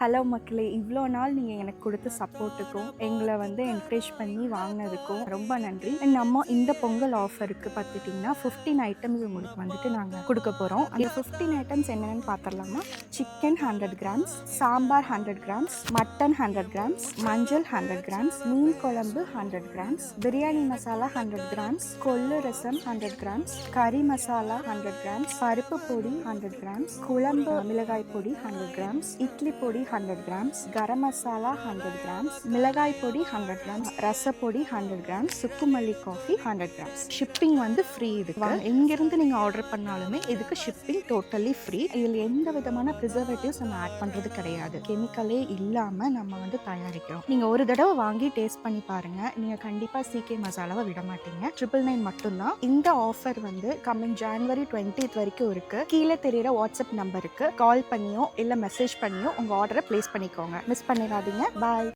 Hello மக்களே, இவ்வளோ நாள் நீங்கள் எனக்கு கொடுத்த சப்போர்ட்டுக்கும் எங்களை என்கரேஜ் பண்ணி வாங்கினதுக்கும் ரொம்ப நன்றி. நம்ம இந்த பொங்கல் ஆஃபருக்கு பார்த்துட்டிங்கன்னா 15 ஐட்டம்ஸ் உங்களுக்கு நாங்கள் கொடுக்க போகிறோம். அந்த 15 ஐட்டம்ஸ் என்னென்னு பார்த்துடலாமா? Chicken 100 grams, sambar 100 grams, mutton 100 grams, மஞ்சள் 100 கிராம்ஸ், மீன் குழம்பு 100 கிராம்ஸ், பிரியாணி மசாலா 100 கிராம்ஸ், கொள்ளு ரசம் 100 கிராம்ஸ், கறி மசாலா 100 கிராம்ஸ், பருப்பு பொடி 100 கிராம்ஸ், குழம்பு மிளகாய் பொடி 100 கிராம்ஸ், இட்லி பொடி 100 கிராம்ஸ், கரம் மசாலா 100 கிராம்ஸ், மிளகாய் பொடி 100 கிராம்ஸ், ரசப்பொடி 100 கிராம்ஸ், சுக்குமல்லி காஃபி 100 கிராம்ஸ். Shipping free. இதுக்கு எங்கிருந்து நீங்க ஆர்டர் பண்ணாலுமே இதுக்கு ஷிப்பிங் டோட்டலி ஃப்ரீ. இதுல எந்த விதமான ப்ரிசர்வேட்டிவ்ஸ் நம்ம ஆட் பண்றது கிடையாது. கெமிக்கலே இல்லாம நம்ம தயாரிக்கிறோம். நீங்க ஒரு தடவை வாங்கி டேஸ்ட் பண்ணி பாருங்க. நீங்க கண்டிப்பா சிகே மசாலாவை விட மாட்டீங்க. 999 மட்டும்தான். இந்த ஆஃபர் கம்மிங் ஜனவரி 20th வரைக்கும் இருக்கு. கீழே தெரியுற வாட்ஸ்அப் நம்பருக்கு கால் பண்ணியோ இல்ல மெசேஜ் பண்ணியோ உங்க ஆர்டரை பிளேஸ் பண்ணிக்கோங்க. மிஸ் பண்ணிடாதீங்க. பாய்.